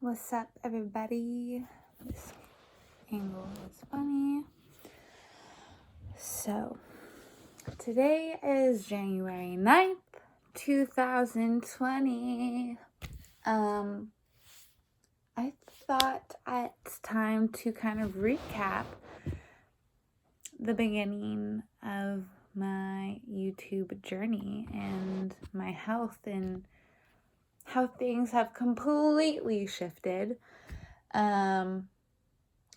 What's up, everybody? This angle is funny. So, today is January 9th, 2020. I thought it's time to kind of recap the beginning of my YouTube journey and my health and how things have completely shifted and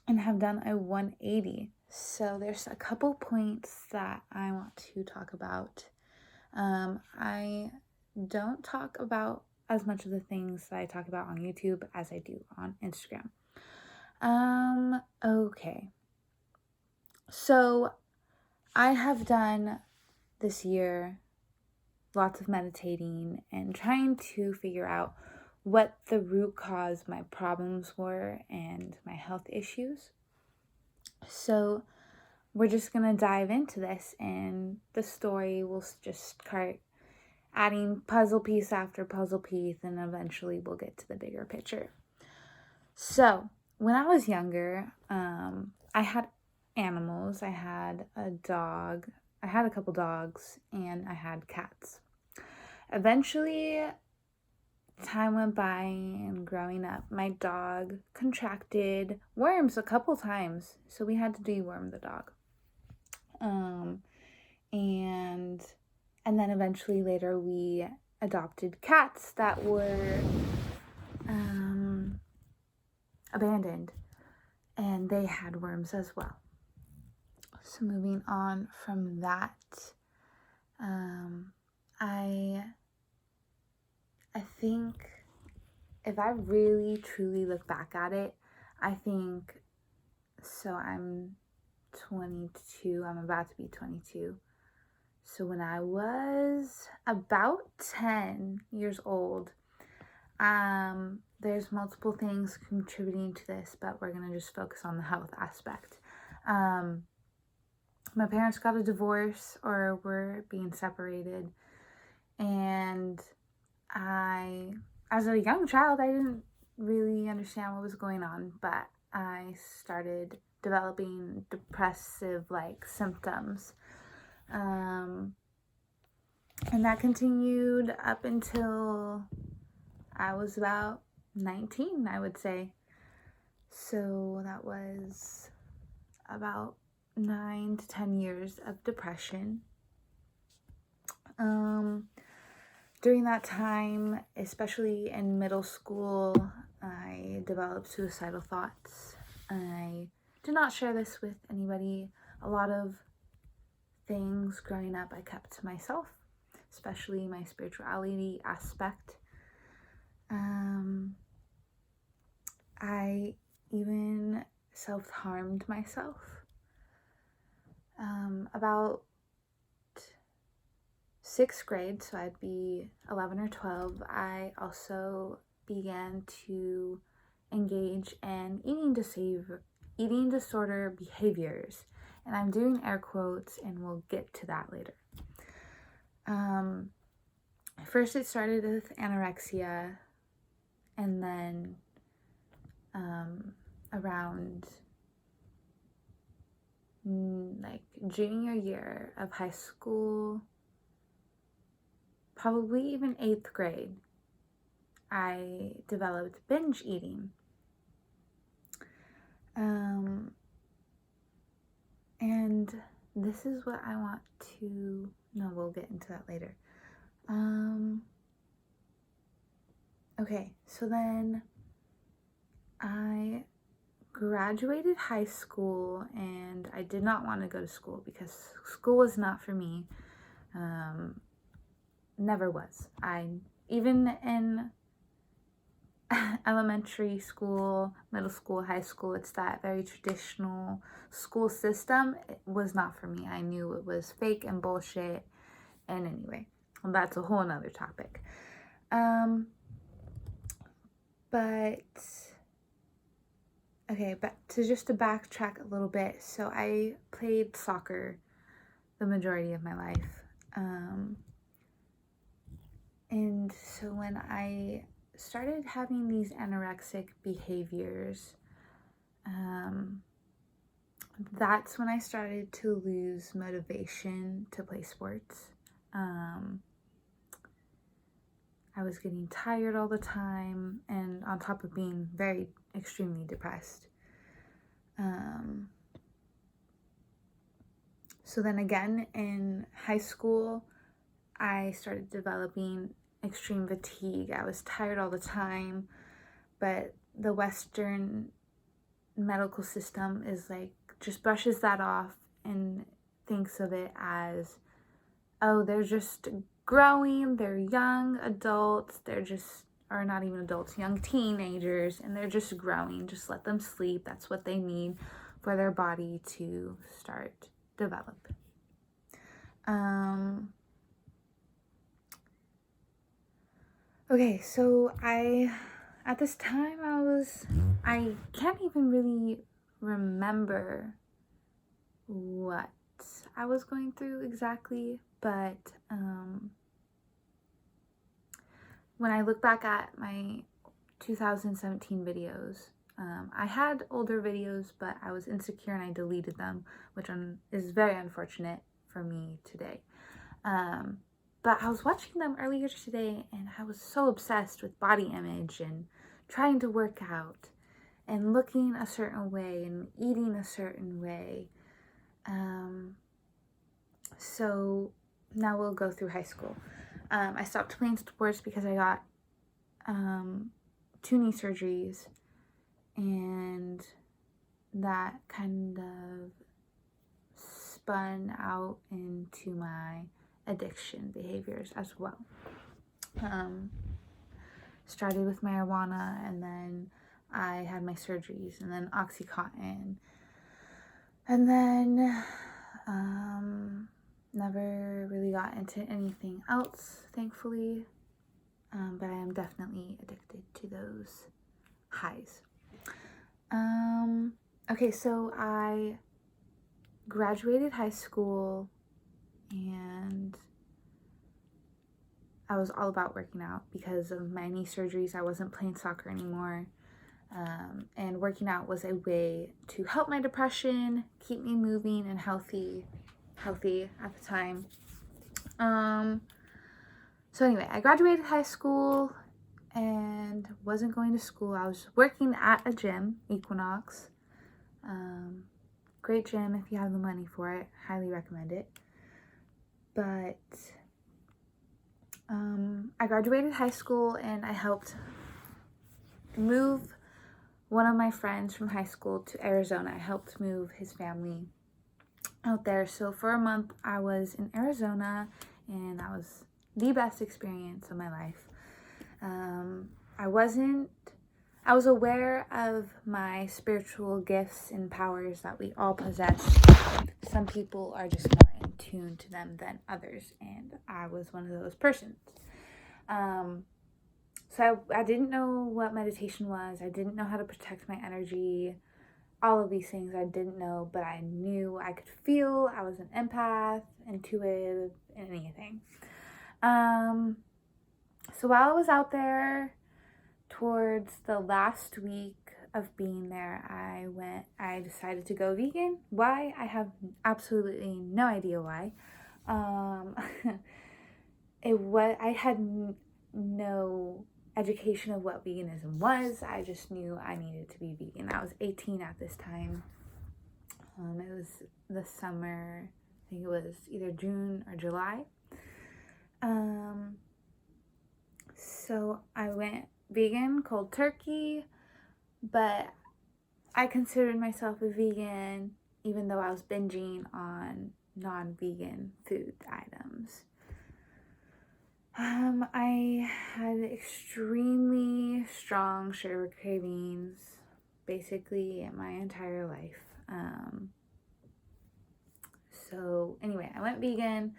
have done a 180. So there's a couple points that I want to talk about. I don't talk about as much of the things that I talk about on YouTube as I do on Instagram. Okay. So I have done this year lots of meditating and trying to figure out what the root cause my problems were and my health issues. So we're just going to dive into this, and the story will just start adding puzzle piece after puzzle piece, and eventually we'll get to the bigger picture. So when I was younger, I had animals. I had a dog. I had a couple dogs, and I had cats. Eventually, time went by, and growing up, my dog contracted worms a couple times, so we had to deworm the dog. And then eventually later we adopted cats that were abandoned, and they had worms as well. So moving on from that, I think if I really truly look back at it, I think, so I'm 22, I'm about to be 22. So when I was about 10 years old, there's multiple things contributing to this, but we're going to just focus on the health aspect. My parents got a divorce, or were being separated, and as a young child, I didn't really understand what was going on, but I started developing depressive-like symptoms. And that continued up until I was about 19, I would say. So that was about 9 to 10 years of depression. During that time, especially in middle school, I developed suicidal thoughts. I did not share this with anybody. A lot of things growing up I kept to myself, especially my spirituality aspect. I even self-harmed myself. About 6th grade, so I'd be 11 or 12, I also began to engage in eating disorder behaviors. And I'm doing air quotes, and we'll get to that later. First it started with anorexia, and then around like junior year of high school, probably even 8th grade, I developed binge eating. And this is what I want to, no, we'll get into that later. Okay, so then I graduated high school, and I did not want to go to school because school was not for me. Never was. Even in elementary school, middle school, high school, it's that very traditional school system. It was not for me. I knew it was fake and bullshit. And anyway, that's a whole nother topic. But to backtrack a little bit, so I played soccer the majority of my life. And so when I started having these anorexic behaviors, that's when I started to lose motivation to play sports. I was getting tired all the time, and on top of being very extremely depressed. So then again in high school, I started developing extreme fatigue. I was tired all the time, but the Western medical system is like, just brushes that off and thinks of it as, oh, they're just growing, they're young adults, or not even adults, young teenagers, and they're just growing. Just let them sleep. That's what they need for their body to start develop. Okay, so at this time I can't even really remember what I was going through exactly, but when I look back at my 2017 videos, I had older videos, but I was insecure and I deleted them, which is very unfortunate for me today. But I was watching them earlier today, and I was so obsessed with body image and trying to work out and looking a certain way and eating a certain way. So now we'll go through high school. I stopped playing sports because I got 2 knee surgeries, and that kind of spun out into my addiction behaviors as well. Started with marijuana, and then I had my surgeries, and then Oxycontin, and then never really got into anything else, thankfully, but I am definitely addicted to those highs. Okay, so I graduated high school, and I was all about working out because of my knee surgeries. I wasn't playing soccer anymore, and working out was a way to help my depression, keep me moving and healthy at the time. So anyway, I graduated high school and wasn't going to school. I was working at a gym, Equinox. Great gym if you have the money for it. Highly recommend it. But I graduated high school, and I helped move one of my friends from high school to Arizona. I helped move his family out there. So for a month I was in Arizona, and that was the best experience of my life. I was aware of my spiritual gifts and powers that we all possess. Some people are just more in tune to them than others, and I was one of those persons. So I didn't know what meditation was. I didn't know how to protect my energy. All of these things I didn't know, but I knew I could feel. I was an empath, intuitive, and anything. So while I was out there, towards the last week of being there, I decided to go vegan. Why? I have absolutely no idea why. I had no education of what veganism was. I just knew I needed to be vegan. I was 18 at this time. It was the summer. I think it was either June or July. So I went vegan, cold turkey, but I considered myself a vegan even though I was binging on non-vegan food items. I had extremely strong sugar cravings basically my entire life. So anyway, I went vegan,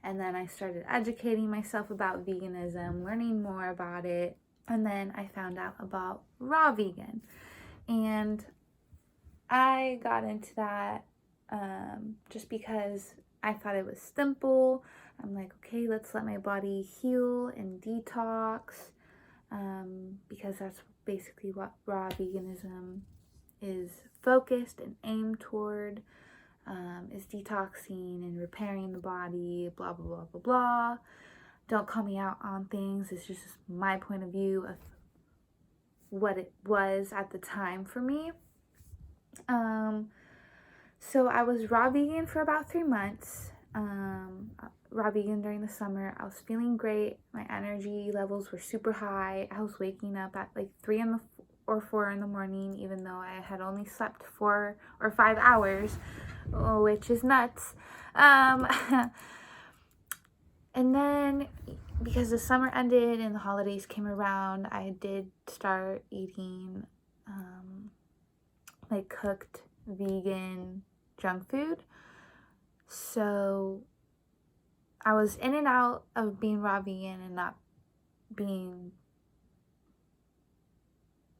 and then I started educating myself about veganism, learning more about it, and then I found out about raw vegan, and I got into that just because I thought it was simple. I'm like, okay, let's let my body heal and detox. because that's basically what raw veganism is focused and aimed toward, is detoxing and repairing the body, blah, blah, blah, blah, blah. Don't call me out on things. It's just my point of view of what it was at the time for me. So I was raw vegan for about 3 months. Raw vegan during the summer. I was feeling great. My energy levels were super high. I was waking up at like 3 or 4 in the morning, even though I had only slept 4 or 5 hours, which is nuts. And then, because the summer ended and the holidays came around, I did start eating like cooked vegan junk food. So I was in and out of being raw vegan and not being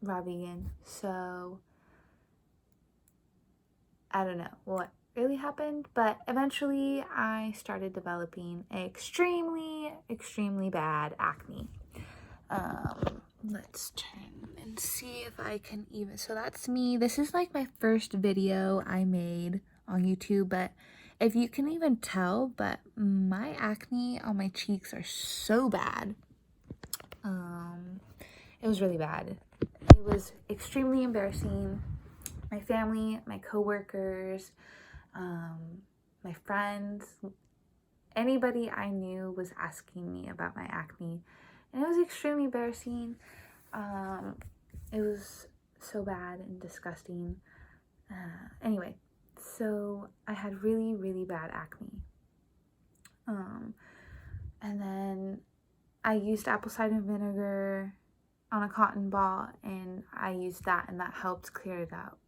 raw vegan. So I don't know what really happened, but eventually I started developing extremely, extremely bad acne. Let's turn and see if I can even, so that's me. This is like my first video I made on YouTube, but if you can even tell, but my acne on my cheeks are so bad. It was really bad. It was extremely embarrassing. My family, my coworkers, my friends, anybody I knew was asking me about my acne, and it was extremely embarrassing. It was so bad and disgusting. Anyway, so I had really, really bad acne. And then I used apple cider vinegar on a cotton ball, and I used that, and that helped clear it out.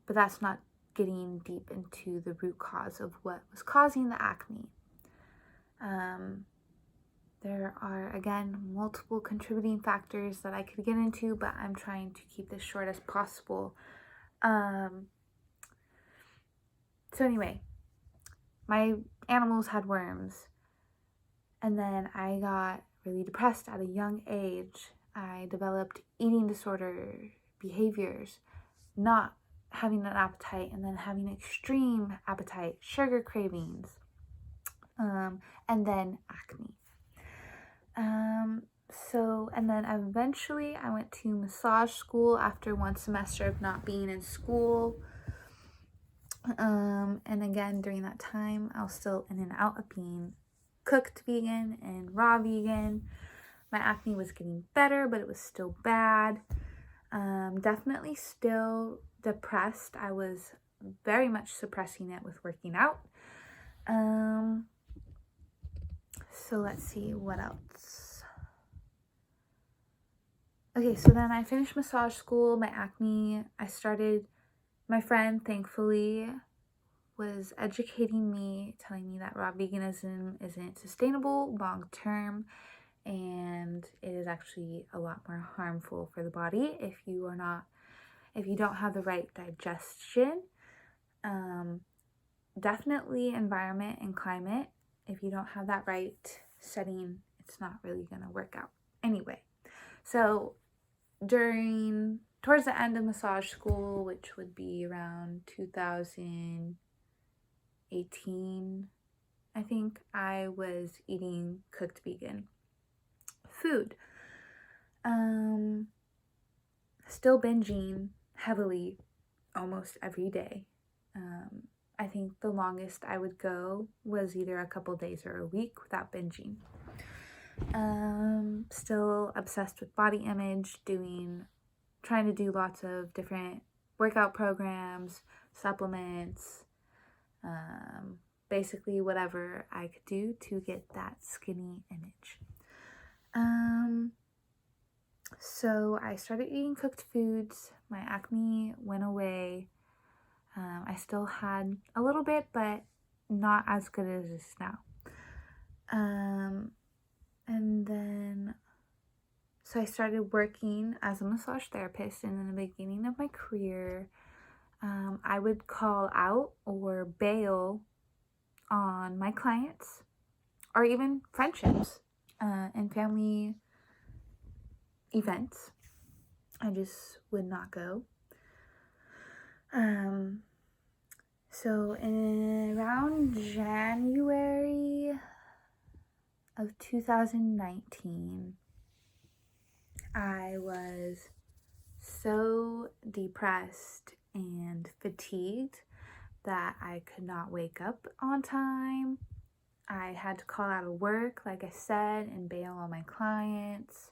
But that's not getting deep into the root cause of what was causing the acne. There are, again, multiple contributing factors that I could get into, but I'm trying to keep this short as possible. So anyway, my animals had worms, and then I got really depressed at a young age. I developed eating disorder behaviors, not having an appetite, and then having extreme appetite, sugar cravings, and then acne. And then eventually I went to massage school after 1 semester of not being in school. And again, during that time, I was still in and out of being cooked vegan and raw vegan. My acne was getting better, but it was still bad. Definitely still depressed. I was very much suppressing it with working out. So let's see what else. Okay, so then I finished massage school. My acne, my friend, thankfully, was educating me, telling me that raw veganism isn't sustainable long term, and it is actually a lot more harmful for the body if you don't have the right digestion. Definitely environment and climate. If you don't have that right setting, it's not really gonna work out. Anyway, so towards the end of massage school, which would be around 2018, I think, I was eating cooked vegan food. Still binging heavily almost every day. I think the longest I would go was either a couple days or a week without binging. Still obsessed with body image, trying to do lots of different workout programs, supplements, basically whatever I could do to get that skinny image. So I started eating cooked foods. My acne went away. I still had a little bit, but not as good as it is now. And then, so I started working as a massage therapist, and in the beginning of my career, I would call out or bail on my clients, or even friendships and family events. I just would not go. So in around January of 2019, I was so depressed and fatigued that I could not wake up on time. I had to call out of work, like I said, and bail on my clients.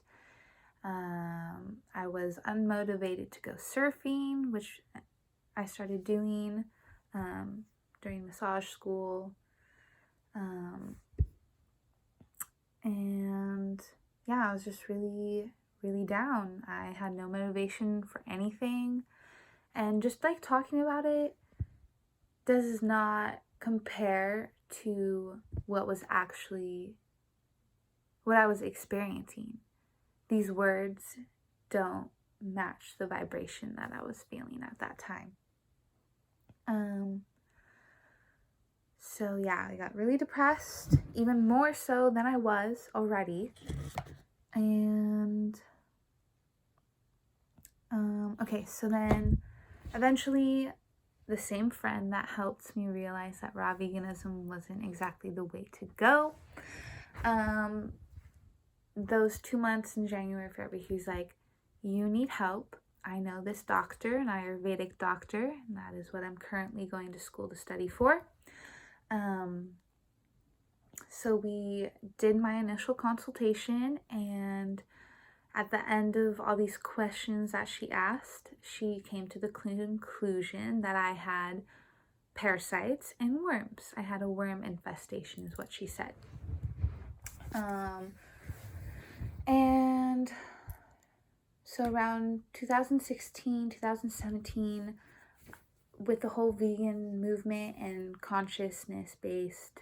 I was unmotivated to go surfing, which I started doing during massage school. And yeah, I was just really, really down. I had no motivation for anything. And just like talking about it does not compare to what I was experiencing. These words don't match the vibration that I was feeling at that time. So yeah, I got really depressed, even more so than I was already. And okay, so then eventually the same friend that helped me realize that raw veganism wasn't exactly the way to go, those 2 months in January, February, he was like, you need help. I know this doctor, an Ayurvedic doctor, and that is what I'm currently going to school to study for. So we did my initial consultation, and at the end of all these questions that she asked, she came to the conclusion that I had parasites and worms. I had a worm infestation is what she said. And so around 2016, 2017, with the whole vegan movement and consciousness-based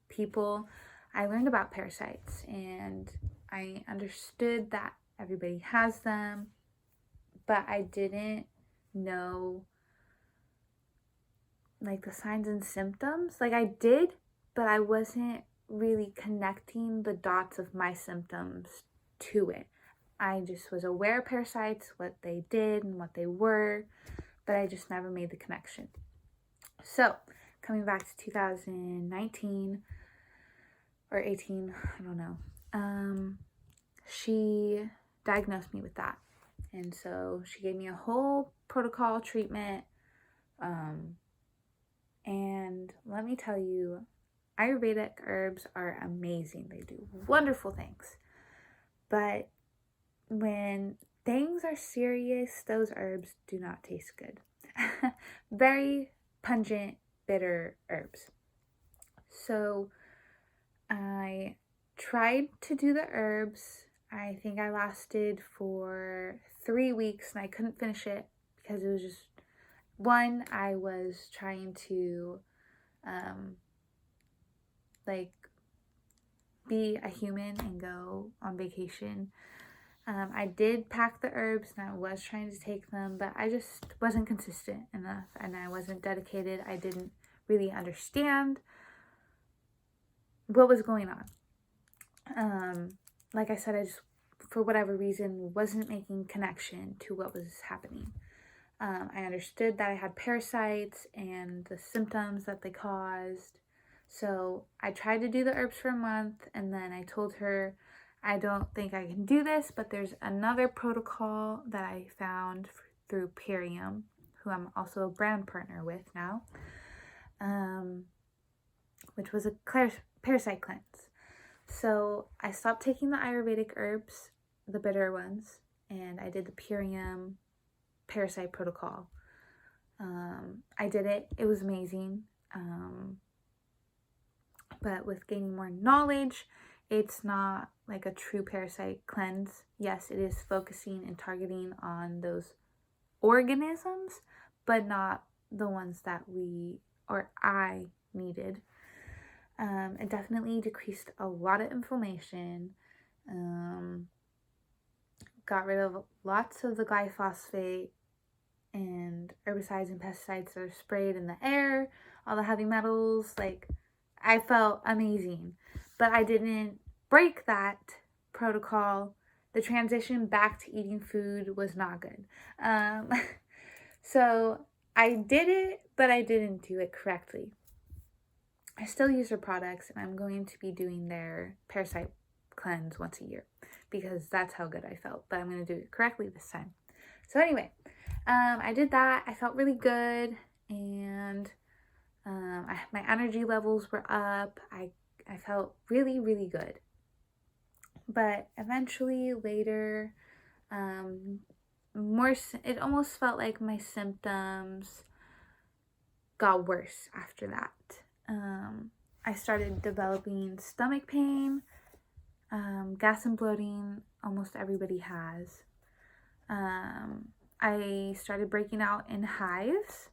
people, I learned about parasites, and I understood that everybody has them, but I didn't know like the signs and symptoms. Like I did, but I wasn't really connecting the dots of my symptoms to it. I just was aware of parasites, what they did and what they were, but I just never made the connection. So coming back to 2019 or 18, I don't know, she diagnosed me with that. And so she gave me a whole protocol treatment. And let me tell you, Ayurvedic herbs are amazing. They do wonderful things. But when things are serious, those herbs do not taste good. Very pungent, bitter herbs. So I tried to do the herbs. I think I lasted for 3 weeks and I couldn't finish it because it was just, one, I was trying to be a human and go on vacation. I did pack the herbs and I was trying to take them, but I just wasn't consistent enough and I wasn't dedicated. I didn't really understand what was going on. Like I said, I just, for whatever reason, wasn't making connection to what was happening. I understood that I had parasites and the symptoms that they caused. So I tried to do the herbs for a month, and then I told her, I don't think I can do this, but there's another protocol that I found through Pirium, who I'm also a brand partner with now, which was a parasite cleanse. So I stopped taking the Ayurvedic herbs, the bitter ones, and I did the Pirium parasite protocol. I did it. It was amazing. But with gaining more knowledge, it's not like a true parasite cleanse. Yes, it is focusing and targeting on those organisms, but not the ones that I needed. It definitely decreased a lot of inflammation. Got rid of lots of the glyphosate and herbicides and pesticides that are sprayed in the air, all the heavy metals. Like, I felt amazing, but I didn't break that protocol the transition back to eating food was not good. So I did it, but I didn't do it correctly. I still use their products, and I'm going to be doing their Parasite cleanse once a year because that's how good I felt, but I'm going to do it correctly this time. So anyway, I did that. I felt really good, and my energy levels were up. I felt really, really good. But eventually later, it almost felt like my symptoms got worse after that. I started developing stomach pain, gas and bloating. Almost everybody has. I started breaking out in hives.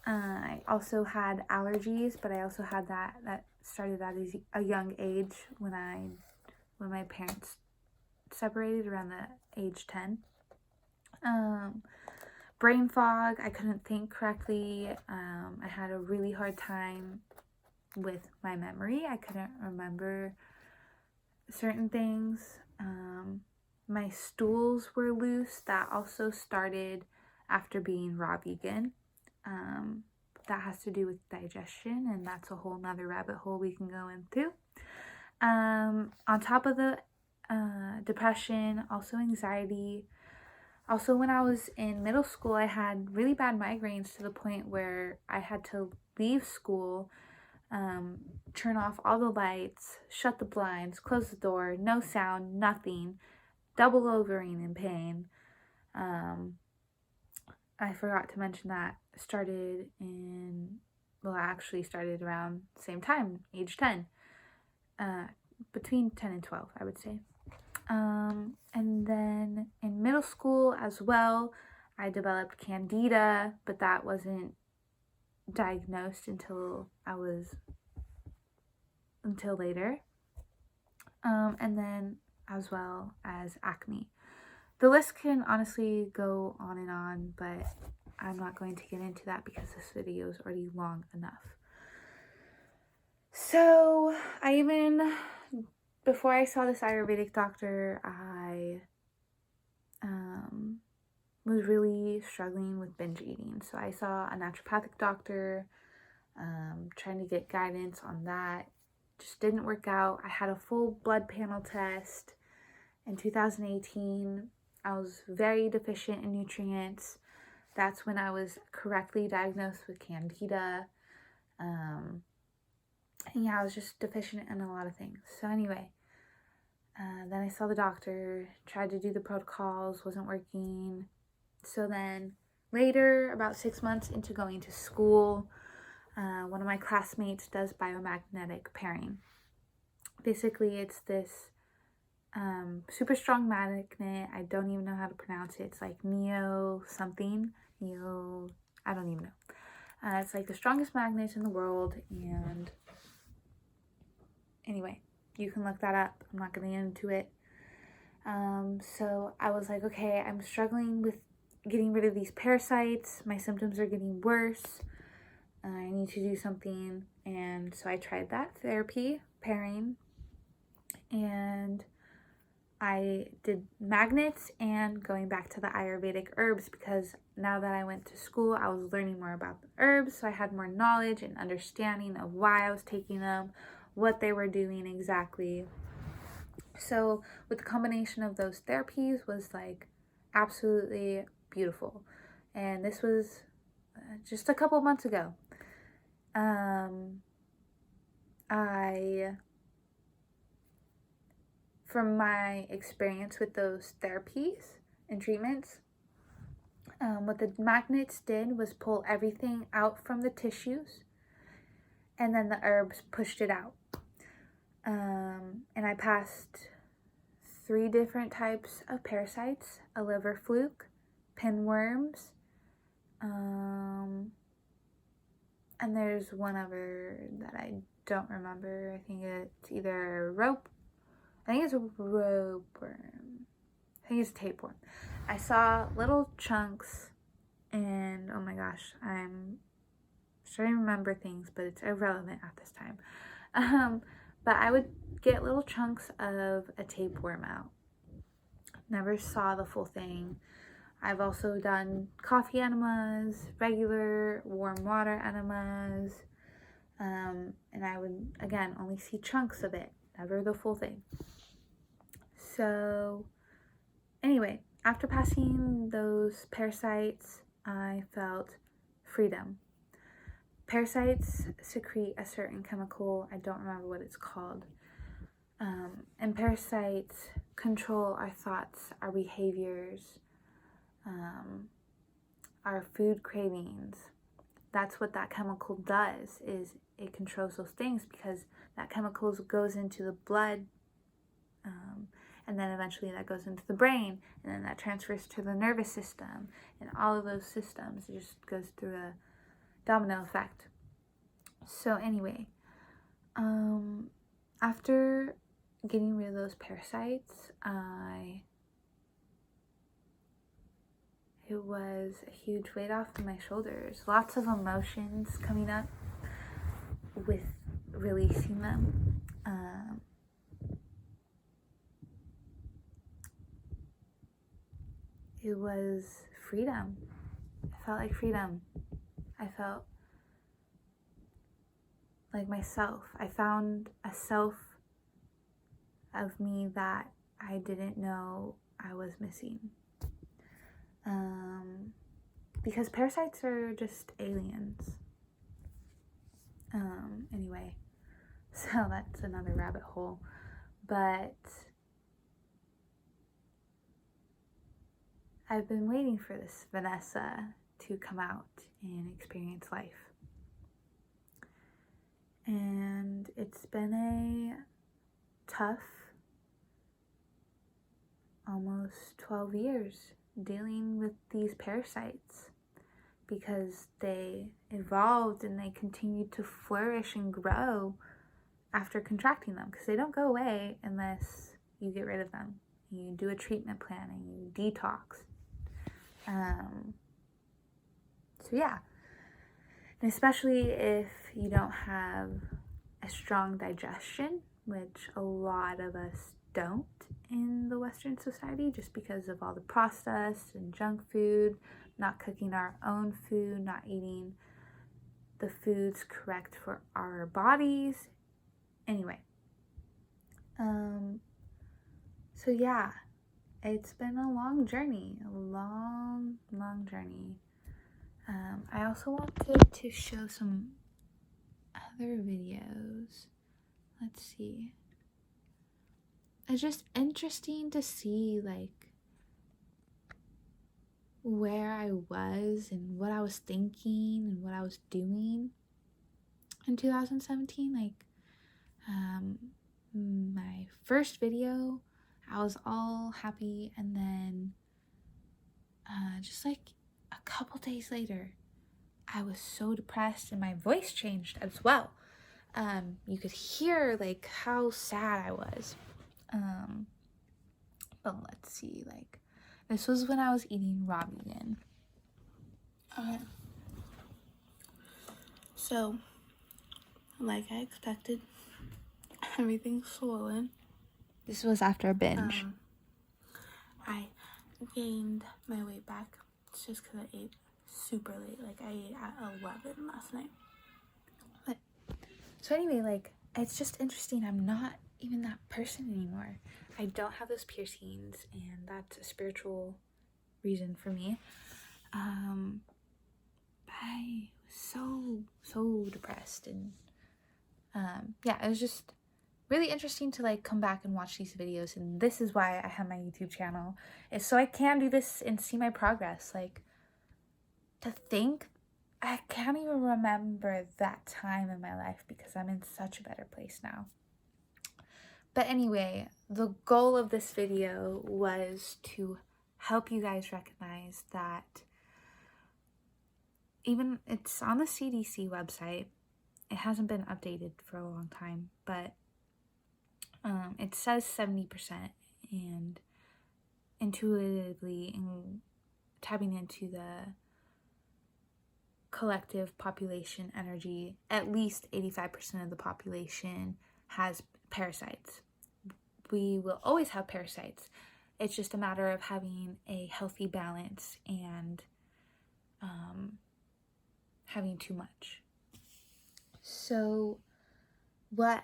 I also had allergies, but I also had that started at a young age when my parents separated around the age 10. Brain fog, I couldn't think correctly. I had a really hard time with my memory. I couldn't remember certain things. My stools were loose. That also started after being raw vegan. That has to do with digestion, and that's a whole nother rabbit hole we can go into. On top of the depression, also anxiety. Also, when I was in middle school, I had really bad migraines to the point where I had to leave school, turn off all the lights, shut the blinds, close the door, no sound, nothing, double overing in pain. I forgot to mention that started around the same time, age 10, between 10 and 12, I would say. And then in middle school as well, I developed candida, but that wasn't diagnosed until later. And then as well as acne. The list can honestly go on and on, but I'm not going to get into that because this video is already long enough. So before I saw this Ayurvedic doctor, I was really struggling with binge eating. So I saw a naturopathic doctor, trying to get guidance on that. Just didn't work out. I had a full blood panel test in 2018. I was very deficient in nutrients. That's when I was correctly diagnosed with candida. And yeah, I was just deficient in a lot of things. So anyway, then I saw the doctor, tried to do the protocols, wasn't working. So then later, about 6 months into going to school, one of my classmates does biomagnetic pairing. Basically, it's this super strong magnet. I don't even know how to pronounce it. It's like I don't even know. It's like the strongest magnet in the world, and anyway, you can look that up. I'm not going to get into it. So I was like, okay, I'm struggling with getting rid of these parasites. My symptoms are getting worse. I need to do something. And so I tried that therapy, pairing, and I did magnets and going back to the Ayurvedic herbs, because now that I went to school, I was learning more about the herbs. So I had more knowledge and understanding of why I was taking them, what they were doing exactly. So with the combination of those therapies was like absolutely beautiful. And this was just a couple months ago. From my experience with those therapies and treatments, what the magnets did was pull everything out from the tissues, and then the herbs pushed it out. And I passed 3 different types of parasites: a liver fluke, pinworms, and there's one other that I don't remember. I think it's either I think it's a ropeworm. I think it's a tapeworm. I saw little chunks, and oh my gosh, I'm starting to remember things, but it's irrelevant at this time. But I would get little chunks of a tapeworm out. never saw the full thing. I've also done coffee enemas, regular warm water enemas, and I would, again, only see chunks of it, never the full thing. So anyway, after passing those parasites, I felt freedom. Parasites secrete a certain chemical, I don't remember what it's called. And parasites control our thoughts, our behaviors, our food cravings. That's what that chemical does, is it controls those things, because that chemical goes into the blood, and then eventually that goes into the brain, and then that transfers to the nervous system, and all of those systems. It just goes through a domino effect. So anyway, after getting rid of those parasites, it was a huge weight off of my shoulders. Lots of emotions coming up with releasing them. It was freedom. I felt like freedom. I felt like myself. I found a self of me that I didn't know I was missing. Because parasites are just aliens. Anyway, so that's another rabbit hole. But I've been waiting for this Vanessa to come out and experience life. And it's been a tough almost 12 years dealing with these parasites, because they evolved and they continue to flourish and grow after contracting them, because they don't go away unless you get rid of them. You do a treatment plan and you detox. So yeah, and especially if you don't have a strong digestion, which a lot of us don't in the Western society, just because of all the processed and junk food, not cooking our own food, not eating the foods correct for our bodies. Anyway, so yeah, it's been a long journey, a long journey. I also wanted to show some other videos. Let's see. It's just interesting to see like where I was and what I was thinking and what I was doing in 2017. Like my first video, I was all happy, and then just like a couple days later, I was so depressed and my voice changed as well. You could hear like how sad I was. But let's see, like this was when I was eating raw vegan. Okay. So, like I expected, everything's swollen. This was after a binge. I gained my weight back. It's just because I ate super late. Like I ate at 11 last night. But so anyway, like it's just interesting. I'm not even that person anymore. I don't have those piercings, and that's a spiritual reason for me. I was so depressed, and yeah, it was just really interesting to like come back and watch these videos. And this is why I have my YouTube channel, is so I can do this and see my progress. Like, to think I can't even remember that time in my life, because I'm in such a better place now. But anyway, the goal of this video was to help you guys recognize that even it's on the CDC website. It hasn't been updated for a long time, but it says 70%, and intuitively tapping into the collective population energy, at least 85% of the population has parasites. We will always have parasites. It's just a matter of having a healthy balance and having too much. So the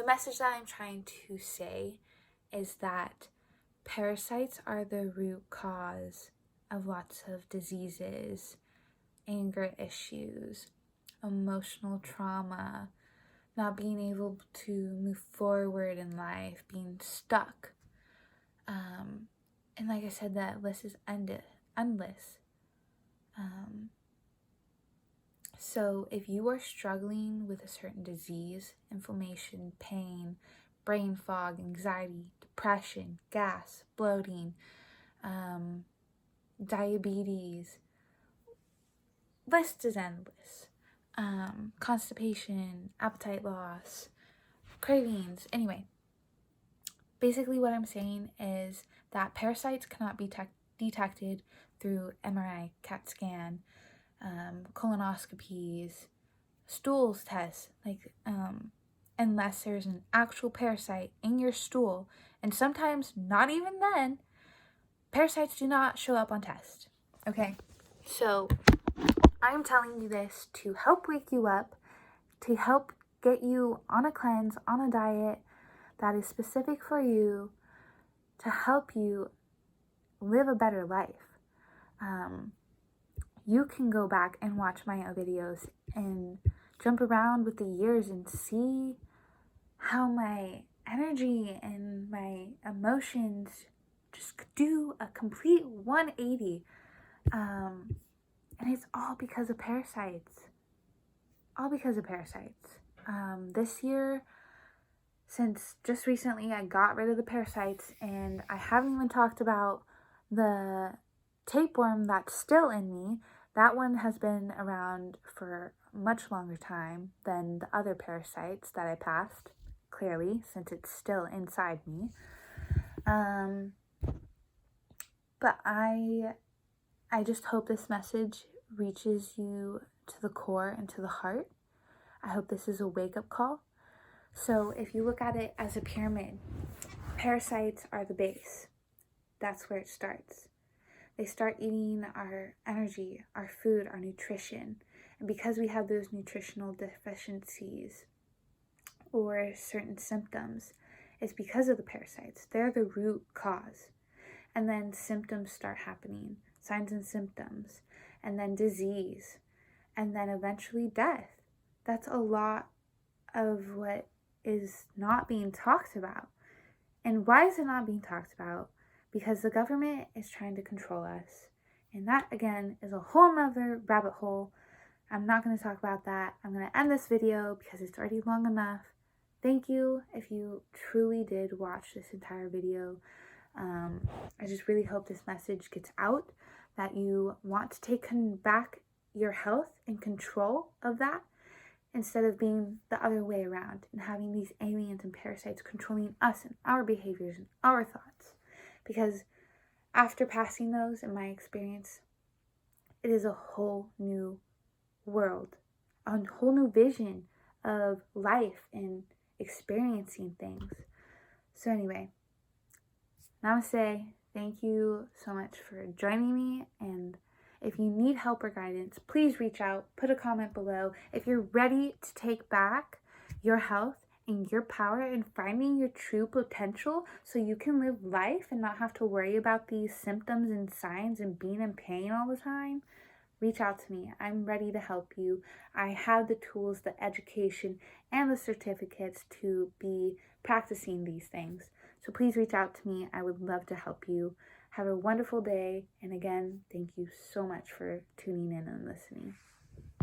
message that I'm trying to say is that parasites are the root cause of lots of diseases, anger issues, emotional trauma, not being able to move forward in life, being stuck. And like I said, that list is endless. So if you are struggling with a certain disease, inflammation, pain, brain fog, anxiety, depression, gas, bloating, diabetes, list is endless. Constipation, appetite loss, cravings. Anyway, basically what I'm saying is that parasites cannot be detected through MRI, CAT scan, colonoscopies, stools tests, unless there's an actual parasite in your stool, and sometimes not even then, parasites do not show up on test. Okay, so I'm telling you this to help wake you up, to help get you on a cleanse, on a diet that is specific for you, to help you live a better life. You can go back and watch my videos and jump around with the years and see how my energy and my emotions just do a complete 180. And it's all because of parasites. All because of parasites. This year, since just recently I got rid of the parasites, and I haven't even talked about the tapeworm that's still in me. That one has been around for a much longer time than the other parasites that I passed, clearly, since it's still inside me. But I just hope this message reaches you to the core and to the heart. I hope this is a wake-up call. So if you look at it as a pyramid, parasites are the base. That's where it starts. They start eating our energy, our food, our nutrition. And because we have those nutritional deficiencies or certain symptoms, it's because of the parasites. They're the root cause. And then symptoms start happening, signs and symptoms, and then disease, and then eventually death. That's a lot of what is not being talked about. And why is it not being talked about? Because the government is trying to control us. And that, again, is a whole nother rabbit hole. I'm not going to talk about that. I'm going to end this video because it's already long enough. Thank you if you truly did watch this entire video. I just really hope this message gets out, that you want to take back your health and control of that, instead of being the other way around and having these aliens and parasites controlling us and our behaviors and our thoughts. Because after passing those, in my experience, it is a whole new world, a whole new vision of life and experiencing things. So anyway, namaste. Thank you so much for joining me, and if you need help or guidance, please reach out, put a comment below. If you're ready to take back your health and your power and finding your true potential so you can live life and not have to worry about these symptoms and signs and being in pain all the time, reach out to me. I'm ready to help you. I have the tools, the education, and the certificates to be practicing these things. So please reach out to me. I would love to help you. Have a wonderful day. And again, thank you so much for tuning in and listening.